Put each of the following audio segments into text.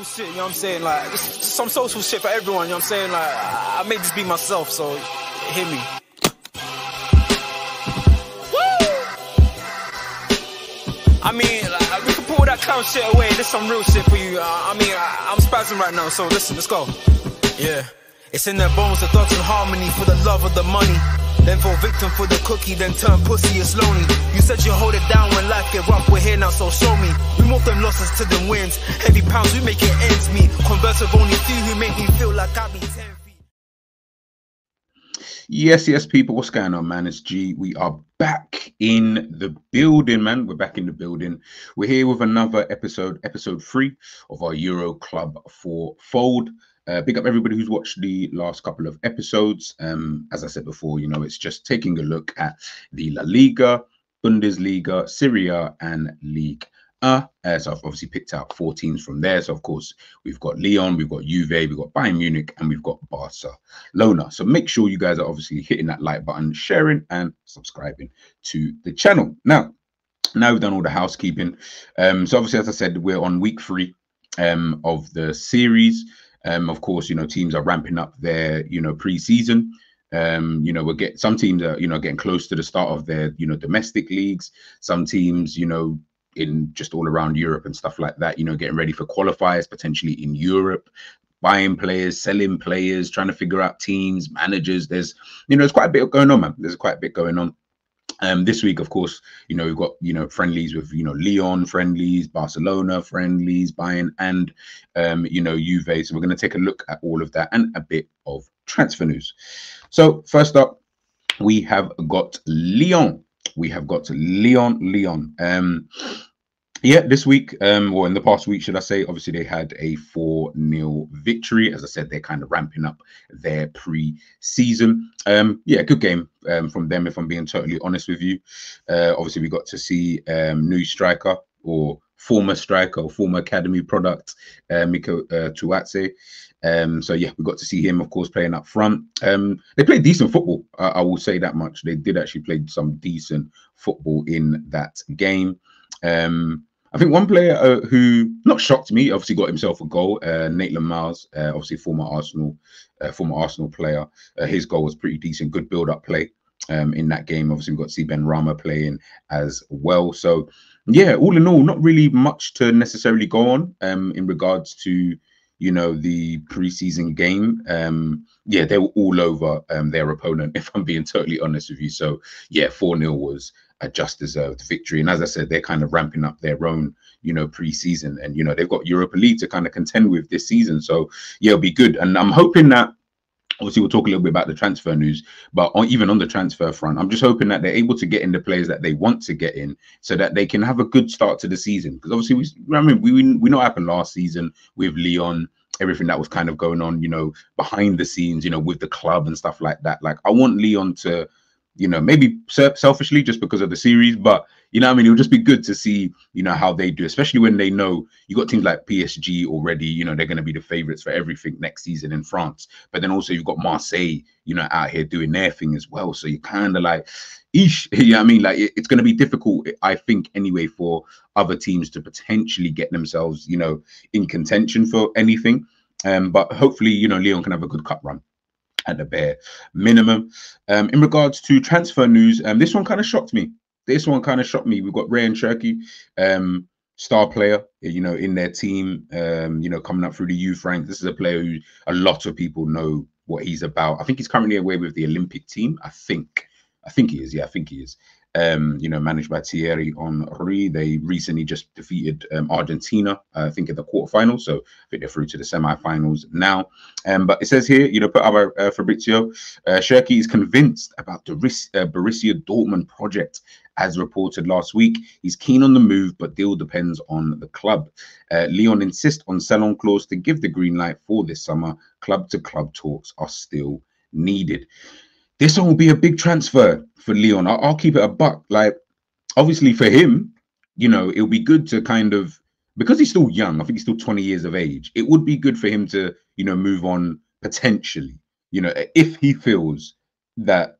Shit, you know what I'm saying? Like, some social shit for everyone, you know what I'm saying? Like, I made this be myself, so hear me. Woo! I mean, like, we can pull that clown shit away. This some real shit for you. I'm spazzing right now, so listen, let's go. Yeah. It's in their bones, the thoughts and harmony for the love of the money. Then fall victim for the cookie, then turn pussy, it's lonely. You said you hold it down when life get rough, we're here now, so show me. We move them losses to them wins. Heavy pounds, we make it ends meet. Converse with only few who make me feel like I be 10 feet. Yes, people, what's going on, man? It's G. We are back in the building, man. We're back in the building. We're here with another episode 3 of our Euro Club 4 Fold. Big up everybody who's watched the last couple of episodes. As I said before, you know, it's just taking a look at the La Liga, Bundesliga, Serie A, and Ligue 1. So I've obviously picked out 4 teams from there. So, of course, we've got Lyon, we've got Juve, we've got Bayern Munich, and we've got Barcelona. So make sure you guys are obviously hitting that like button, sharing, and subscribing to the channel. Now we've done all the housekeeping. So obviously, as I said, we're on week 3 of the series. Of course, you know, teams are ramping up their, you know, pre-season. You know, some teams are, you know, getting close to the start of their, you know, domestic leagues. Some teams, you know, in just all around Europe and stuff like that, you know, getting ready for qualifiers, potentially in Europe, buying players, selling players, trying to figure out teams, managers. There's, you know, there's quite a bit going on, man. There's quite a bit going on. This week, of course, you know, we've got, you know, friendlies with, you know, Lyon friendlies, Barcelona friendlies, Bayern, and, you know, Juve. So we're going to take a look at all of that and a bit of transfer news. So first up, we have got Lyon. Yeah, this week, or in the past week, should I say, obviously they had a 4-0 victory. As I said, they're kind of ramping up their pre-season. Yeah, good game from them, if I'm being totally honest with you. Obviously, we got to see new striker or former academy product, Miko Tuatse. So yeah, we got to see him, of course, playing up front. They played decent football, I will say that much. They did actually play some decent football in that game. I think one player who not shocked me, obviously got himself a goal, Maitland Miles, obviously former Arsenal player. His goal was pretty decent, good build-up play in that game. Obviously, we've got to see Ben Rama playing as well. So, yeah, all in all, not really much to necessarily go on in regards to, you know, the preseason game. Yeah, they were all over their opponent, if I'm being totally honest with you. So, yeah, 4-0 was a just deserved victory. And as I said, they're kind of ramping up their own, you know, preseason. And, you know, they've got Europa League to kind of contend with this season. So, yeah, it'll be good. And I'm hoping that, obviously, we'll talk a little bit about the transfer news, but even on the transfer front, I'm just hoping that they're able to get in the players that they want to get in so that they can have a good start to the season. Because obviously, we know what happened last season with Lyon, everything that was kind of going on, you know, behind the scenes, you know, with the club and stuff like that. Like, I want Lyon to, you know, maybe selfishly just because of the series, but, you know, I mean, it'll just be good to see, you know, how they do, especially when they know you got teams like PSG already, you know, they're going to be the favorites for everything next season in France. But then also you've got Marseille, you know, out here doing their thing as well. So you're kind of like, eesh, you know what I mean? Like, it's going to be difficult, I think, anyway, for other teams to potentially get themselves, you know, in contention for anything. But hopefully, you know, Lyon can have a good cup run at the bare minimum. In regards to transfer news, this one kind of shocked me. We've got Ray and Cherki, star player, you know, in their team, you know, coming up through the youth ranks. This is a player who a lot of people know what he's about. I think he's currently away with the Olympic team. I think he is. Yeah, I think he is. You know, managed by Thierry Henry. They recently just defeated Argentina, I think, in the quarterfinals. So I think they're through to the semi-finals now. But it says here, you know, put up by Fabrizio, Cherki is convinced about the Borussia Dortmund project. As reported last week, he's keen on the move, but deal depends on the club. Lyon insist on sell-on clause to give the green light for this summer. Club-to-club talks are still needed. This one will be a big transfer for Lyon. I'll keep it a buck. Like, obviously for him, you know, it'll be good to kind of, because he's still young, I think he's still 20 years of age. It would be good for him to, you know, move on potentially, you know, if he feels that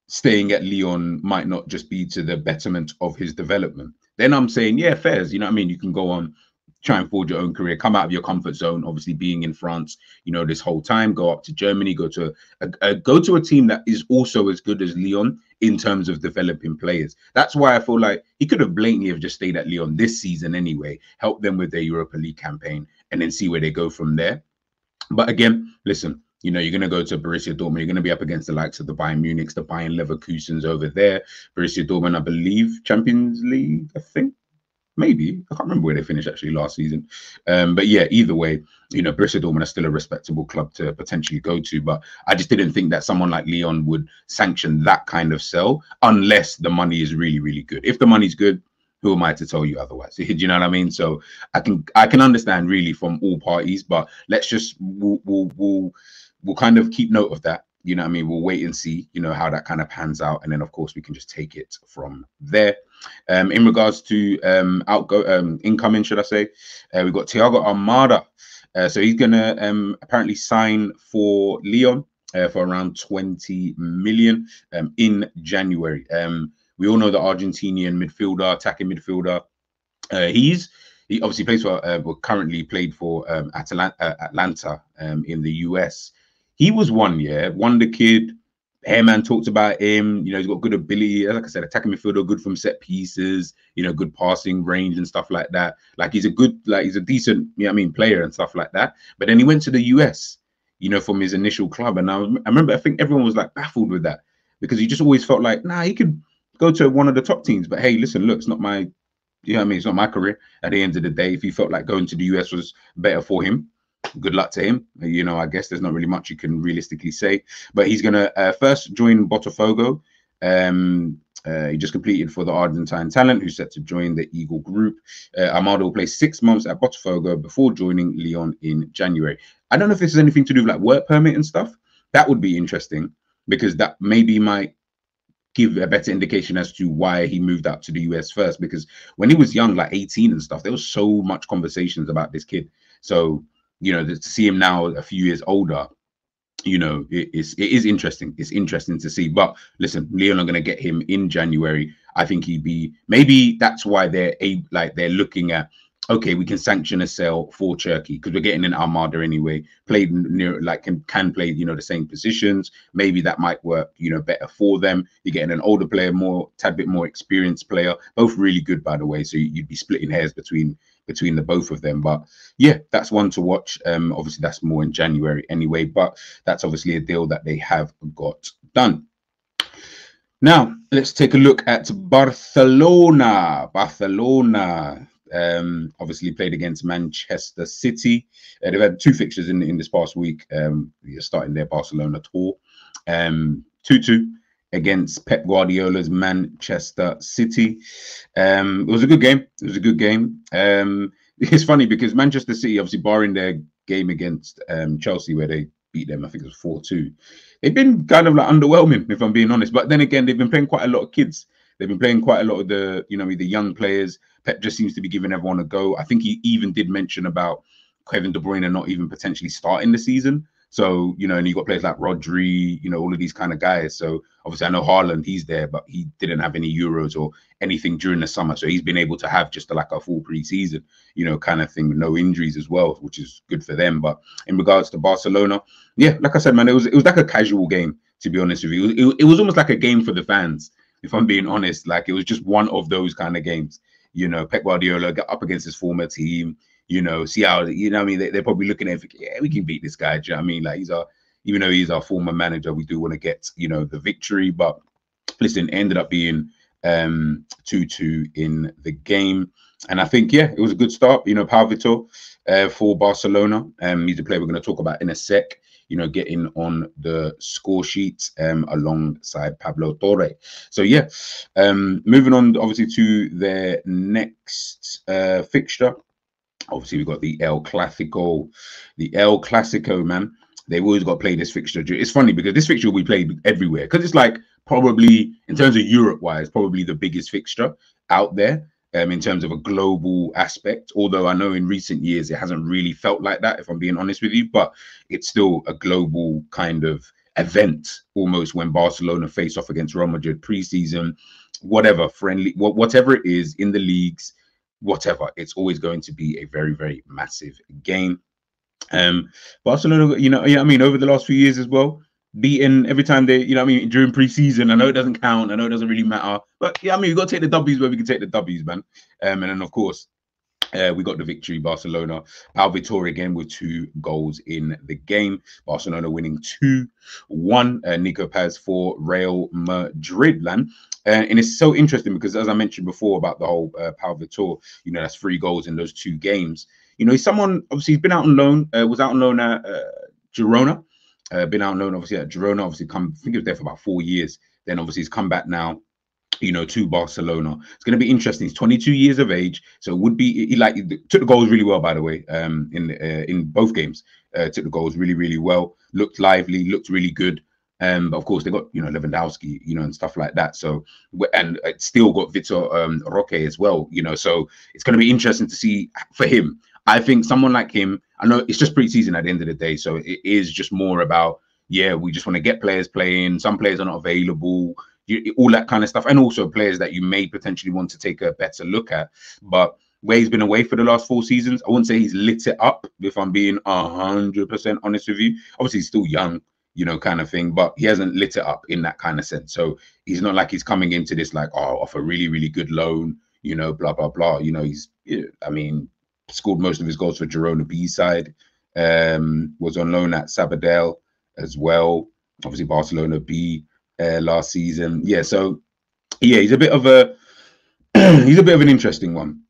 staying at Lyon might not just be to the betterment of his development. Then I'm saying, yeah, fairs, you know what I mean? You can go on, try and forge your own career, come out of your comfort zone. Obviously, being in France, you know, this whole time, go up to Germany, go to a team that is also as good as Lyon in terms of developing players. That's why I feel like he could have blatantly have just stayed at Lyon this season anyway, help them with their Europa League campaign, and then see where they go from there. But again, listen, you know, you're going to go to Borussia Dortmund. You're going to be up against the likes of the Bayern Munichs, the Bayern Leverkusens over there. Borussia Dortmund, I believe, Champions League, I think. Maybe. I can't remember where they finished actually last season. But yeah, either way, you know, Borussia Dortmund is still a respectable club to potentially go to. But I just didn't think that someone like Lyon would sanction that kind of sell unless the money is really, really good. If the money's good, who am I to tell you otherwise? Do you know what I mean? So I can understand really from all parties, but let's just we'll kind of keep note of that. You know what I mean? We'll wait and see, you know, how that kind of pans out. And then, of course, we can just take it from there. In regards to incoming, should I say, we've got Thiago Almada. So he's going to apparently sign for Lyon for around 20 million in January. We all know the Argentinian midfielder, attacking midfielder. He obviously plays for, currently played for Atlanta in the US. He was wonder kid. Hairman talked about him. You know, he's got good ability. Like I said, attacking midfielder, good from set pieces. You know, good passing range and stuff like that. Like he's a decent, you know what I mean, player and stuff like that. But then he went to the US, you know, from his initial club. And I remember, I think everyone was like baffled with that because he just always felt like, nah, he could go to one of the top teams. But hey, listen, look, it's not my, you know what I mean? It's not my career. At the end of the day, if he felt like going to the US was better for him, good luck to him. You know, I guess there's not really much you can realistically say. But he's going to first join Botafogo. He just completed for the Argentine talent, who's set to join the Eagle Group. Almada will play 6 months at Botafogo before joining Lyon in January. I don't know if this has anything to do with like work permit and stuff. That would be interesting because that maybe might give a better indication as to why he moved out to the US first. Because when he was young, like 18 and stuff, there was so much conversations about this kid. So, you know, to see him now a few years older, you know, it is interesting. It's interesting to see. But listen, Lyon are going to get him in January. I think he'd be, maybe that's why they're looking at, okay, we can sanction a sale for Cherki because we're getting in Almada anyway. Played near, like can play, you know, the same positions. Maybe that might work, you know, better for them. You're getting an older player, tad bit more experienced player. Both really good, by the way. So you'd be splitting hairs between the both of them. But yeah, that's one to watch. Obviously, that's more in January anyway. But that's obviously a deal that they have got done. Now let's take a look at Barcelona. Obviously played against Manchester City. They've had 2 fixtures in this past week. Starting their Barcelona tour. 2-2 against Pep Guardiola's Manchester City. It was a good game. It's funny because Manchester City, obviously barring their game against Chelsea where they beat them, I think it was 4-2. They've been kind of like underwhelming, if I'm being honest. But then again, they've been playing quite a lot of kids. They've been playing quite a lot of the, you know, the young players. Pep just seems to be giving everyone a go. I think he even did mention about Kevin De Bruyne not even potentially starting the season. So, you know, and you got players like Rodri, you know, all of these kind of guys. So obviously I know Haaland, he's there, but he didn't have any Euros or anything during the summer. So he's been able to have just like a full preseason, you know, kind of thing with no injuries as well, which is good for them. But in regards to Barcelona, yeah, like I said, man, it was like a casual game, to be honest with you. It was almost like a game for the fans, if I'm being honest. Like it was just one of those kind of games. You know, Pep Guardiola got up against his former team, you know, see how, you know what I mean? They're probably looking at it, thinking, yeah, we can beat this guy. Do you know what I mean? Like even though he's our former manager, we do want to get, you know, the victory. But listen, it ended up being 2-2 in the game. And I think, yeah, it was a good start. You know, Pau Vitor for Barcelona. He's a player we're going to talk about in a sec. You know, getting on the score sheet alongside Pablo Torre. So yeah, moving on obviously to their next fixture. Obviously we've got the El Classico. The El Classico, man. They've always got to play this fixture. It's funny because this fixture will be played everywhere because it's like probably in terms of Europe-wise, probably the biggest fixture out there. In terms of a global aspect, although I know in recent years it hasn't really felt like that, if I'm being honest with you, but it's still a global kind of event almost when Barcelona face off against Real Madrid preseason, whatever, friendly, whatever it is in the leagues, whatever. It's always going to be a very, very massive game. Barcelona, yeah, I mean, over the last few years as well, beaten every time they, I mean, during preseason. I know it doesn't count. I know it doesn't really matter. But yeah, I mean, we got to take the W's where we can take the W's, man. And then, of course, we got the victory, Barcelona. Pau Vitor again with 2 goals in the game. Barcelona winning 2-1. Nico Paz for Real Madrid, man. And it's so interesting because, as I mentioned before about the whole Pau Vitor, that's 3 goals in those 2 games. He's someone, obviously, he's been out on loan, was out on loan at Girona. Been out on loan, obviously, at Girona. Obviously, I think he was there for about 4 years. Then, obviously, he's come back now, to Barcelona. It's going to be interesting. He's 22 years of age, so it would be he took the goals really well, by the way. In both games, took the goals really, really well. Looked lively, looked really good. But of course, they got Lewandowski, and stuff like that. So, and it still got Vitor Roque as well, So it's going to be interesting to see for him. I think someone like him. I know it's just preseason at the end of the day, so it is just more about we just want to get players playing. Some players are not available. All that kind of stuff, and also players that you may potentially want to take a better look at. But where he's been away for the last 4 seasons, I wouldn't say he's lit it up, if I'm being 100% honest with you. Obviously, he's still young, kind of thing, but he hasn't lit it up in that kind of sense. So he's not like he's coming into this like, off a really, really good loan, blah, blah, blah. He's, I mean, scored most of his goals for Girona B side, was on loan at Sabadell as well. Obviously, Barcelona B. Last season, so he's a bit of a he's a bit of an interesting one.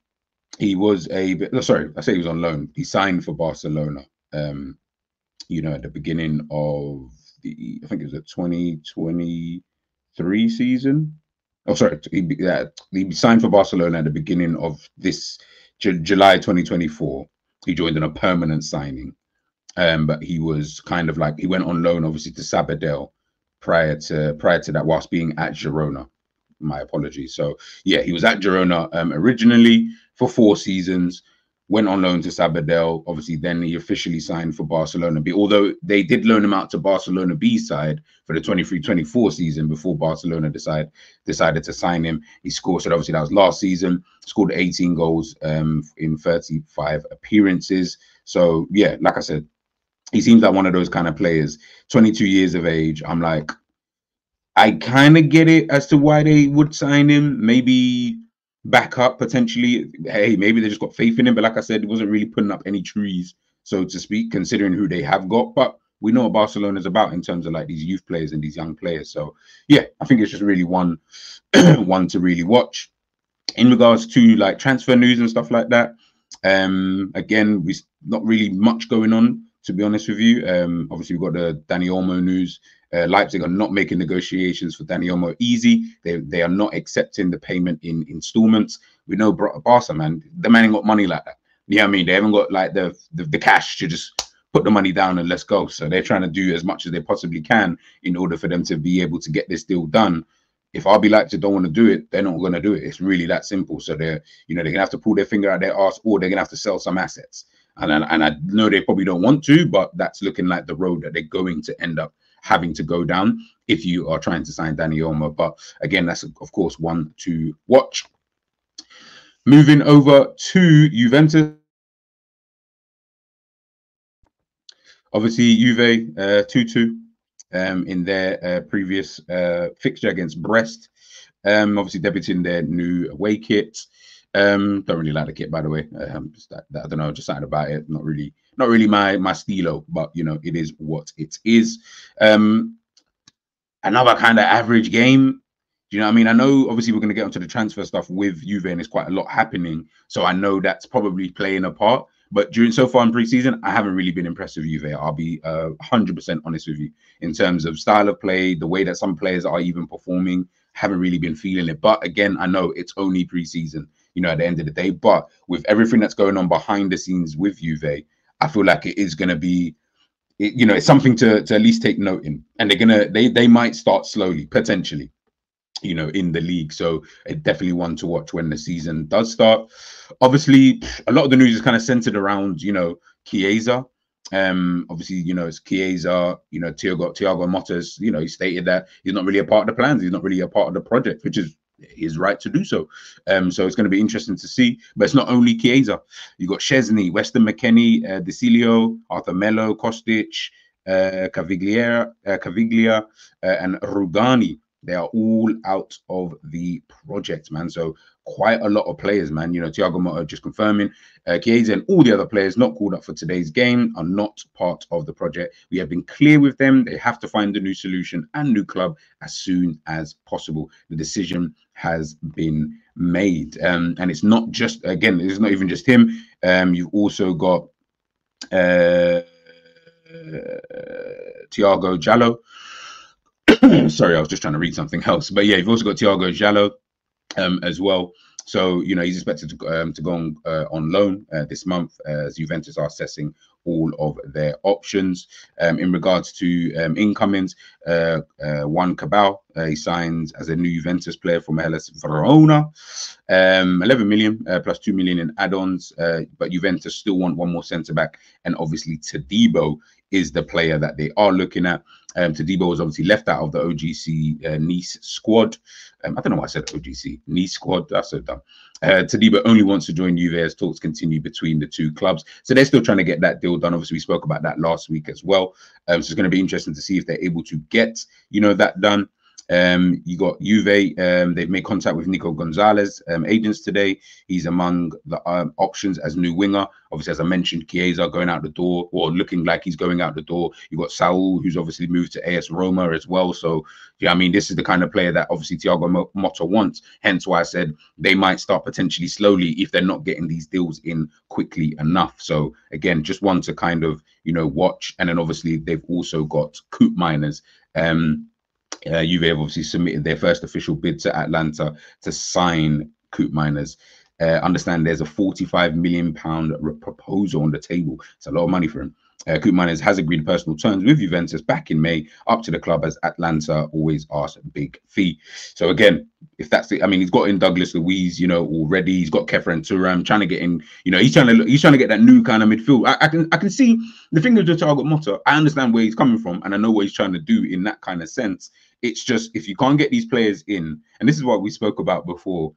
He was I say he was on loan. He signed for Barcelona at the beginning of I think it was the 2023 season. He signed for Barcelona at the beginning of this July 2024. He joined on a permanent signing, but he was kind of like, he went on loan obviously to Sabadell prior to that, whilst being at Girona. My apologies. So he was at Girona originally for 4 seasons, went on loan to Sabadell. Obviously, then he officially signed for Barcelona B, although they did loan him out to Barcelona B side for the 23-24 season before Barcelona decided to sign him. He scored, so obviously that was last season, scored 18 goals in 35 appearances. So like I said, he seems like one of those kind of players, 22 years of age. I'm like, I kind of get it as to why they would sign him. Maybe back up potentially. Hey, maybe they just got faith in him. But like I said, he wasn't really putting up any trees, so to speak, considering who they have got. But we know what Barcelona is about in terms of like these youth players and these young players. So I think it's just really one to really watch. In regards to like transfer news and stuff like that, again, we not really much going on, to be honest with you. Obviously, we've got the Dani Olmo news. Leipzig are not making negotiations for Dani Olmo easy. They are not accepting the payment in installments. We know Barca, man, the man ain't got money like that. You know what I mean? They haven't got like the cash to just put the money down and let's go. So they're trying to do as much as they possibly can in order for them to be able to get this deal done. If RB Leipzig don't want to do it, they're not going to do it. It's really that simple. So they're going to have to pull their finger out their arse, or they're going to have to sell some assets. And I know they probably don't want to, but that's looking like the road that they're going to end up having to go down if you are trying to sign Dani Olmo. But again, that's of course one to watch. Moving over to Juventus. Obviously, Juve 2-2 in their previous fixture against Brest. Obviously, debuting their new away kit. Don't really like the kit, by the way. I don't know, just something about it. Not really my stilo, but it is what it is. Another kind of average game. Do you know what I mean? I know obviously we're going to get onto the transfer stuff with Juve, and there's quite a lot happening. So I know that's probably playing a part. But so far in preseason, I haven't really been impressed with Juve. I'll be 100% honest with you. In terms of style of play, the way that some players are even performing, haven't really been feeling it. But again, I know it's only preseason, at the end of the day. But with everything that's going on behind the scenes with Juve, I feel like it is going to be, it's something to at least take note in. And they might start slowly, potentially, in the league. So it's definitely one to watch when the season does start. Obviously, a lot of the news is kind of centered around, CHIESA. Obviously, it's CHIESA, Thiago Motta's, he stated that he's not really a part of the plans. He's not really a part of the project, which is his right to do so. So it's going to be interesting to see. But it's not only Chiesa. You've got Szczesny, Weston McKennie, Decilio, Arthur Melo, Kostic, Caviglia, and Rugani. They are all out of the project, man. So quite a lot of players, man. You know, Thiago Motta just confirming. Chiesa and all the other players not called up for today's game are not part of the project. We have been clear with them. They have to find a new solution and new club as soon as possible. The decision has been made. And it's not just, again, it's not even just him. You've also got Thiago Jallo. Sorry, I was just trying to read something else. But yeah, you've also got Thiago Jallo as well. So, you know, he's expected to go on loan this month as Juventus are assessing all of their options. In regards to incomings, Juan Cabal, he signs as a new Juventus player from Hellas Verona. 11 million plus 2 million in add-ons, but Juventus still want one more centre-back. And obviously Todibo is the player that they are looking at. Todibo was obviously left out of the OGC Nice squad. I don't know why I said OGC Nice squad. That's so dumb. Todibo only wants to join Juve as talks continue between the two clubs. So they're still trying to get that deal done. Obviously, we spoke about that last week as well. So it's going to be interesting to see if they're able to get, you know, that done. You got Juve. They've made contact with Nico Gonzalez agents today. He's among the options as new winger. Obviously, as I mentioned, Chiesa going out the door, or looking like he's going out the door. You got Saul, who's obviously moved to AS Roma as well. So, yeah, I mean, this is the kind of player that obviously Thiago Motta wants. Hence why I said they might start potentially slowly if they're not getting these deals in quickly enough. So again, just one to kind of, you know, watch. And then obviously they've also got Coop Miners. Juve have obviously submitted their first official bid to Atlanta to sign Coop Miners. Understand there's a £45 million proposal on the table. It's a lot of money for him. Coop Miners has agreed personal terms with Juventus back in May, up to the club as Atlanta always asks a big fee. So again, if that's it, I mean, he's got in Douglas Luiz, you know, already. He's got Kefren Turam trying to get in. You know, he's trying to get that new kind of midfield. I can see the thing with Thiago Motta. I understand where he's coming from, and I know what he's trying to do in that kind of sense. It's just if you can't get these players in, and this is what we spoke about before.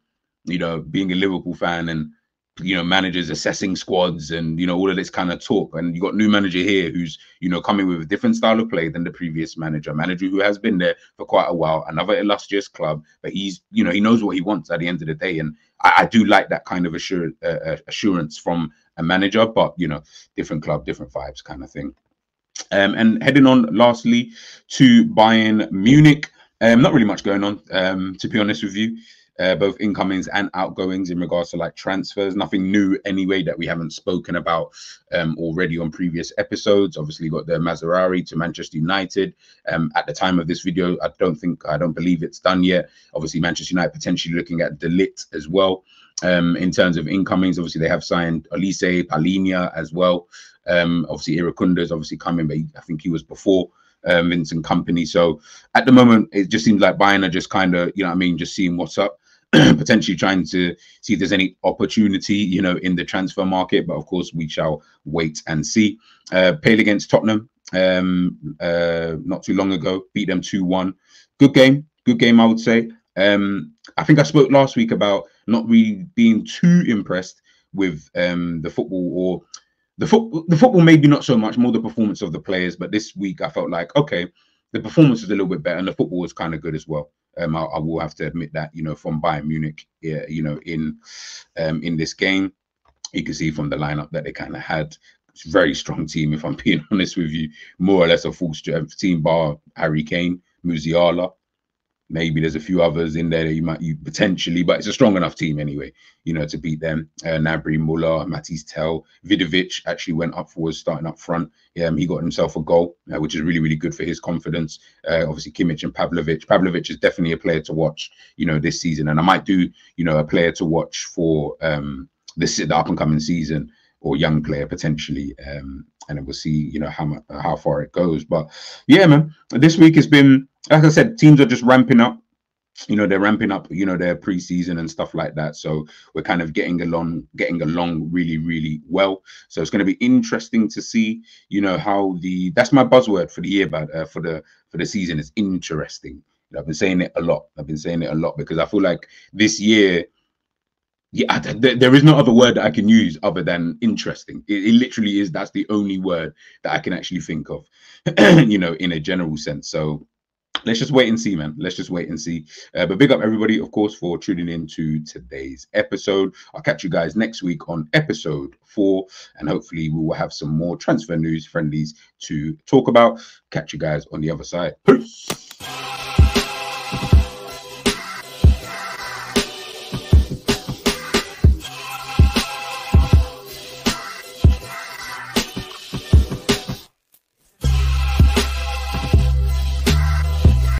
You know, being a Liverpool fan and, you know, managers assessing squads and, you know, all of this kind of talk. And you got new manager here who's, you know, coming with a different style of play than the previous manager who has been there for quite a while, another illustrious club, but he's, you know, he knows what he wants at the end of the day. And I do like that kind of assurance from a manager, but, you know, different club, different vibes kind of thing. And heading on lastly to Bayern Munich, not really much going on, to be honest with you. Both incomings and outgoings in regards to like transfers, nothing new anyway that we haven't spoken about already on previous episodes. Obviously got the Mazraoui to Manchester United. At the time of this video, I don't believe it's done yet. Obviously Manchester United potentially looking at De Ligt as well. In terms of incomings, obviously they have signed Olise, Palhinha as well. Obviously Iracunda is obviously coming, but I think he was before Vincent Company. So at the moment, it just seems like Bayern are just kind of, you know what I mean, just seeing what's up. Potentially trying to see if there's any opportunity, you know, in the transfer market. But of course, we shall wait and see. Played against Tottenham not too long ago, beat them 2-1. Good game, I would say. I think I spoke last week about not really being too impressed with the football, or the football maybe not so much, more the performance of the players. But this week I felt like, okay, the performance was a little bit better and the football was kind of good as well. I will have to admit that, you know, from Bayern Munich, you know, in this game, you can see from the lineup that they kind of had a very strong team, if I'm being honest with you, more or less a full strength team bar Harry Kane, Musiala. Maybe there's a few others in there that you potentially, but it's a strong enough team anyway, you know, to beat them. Gnabry, Muller, Matisse Tell, Vidovic actually went up forward, starting up front. He got himself a goal, which is really, really good for his confidence. Obviously, Kimmich and Pavlovic. Pavlovic is definitely a player to watch, you know, this season. And I might do, you know, a player to watch for the up and coming season, or young player potentially. And then we'll see, you know, how far it goes. But yeah, man, this week has been, like I said, teams are just ramping up. You know, they're ramping up, you know, their preseason and stuff like that. So we're kind of getting along really, really well. So it's going to be interesting to see, you know, how that's my buzzword for the year, but for the season is interesting. I've been saying it a lot. I've been saying it a lot because I feel like this year, yeah, there is no other word that I can use other than interesting. It literally is. That's the only word that I can actually think of, in a general sense. So let's just wait and see, man. Let's just wait and see. But big up everybody, of course, for tuning in to today's episode. I'll catch you guys next week on episode 4, and hopefully we will have some more transfer news friendlies to talk about. Catch you guys on the other side. Peace.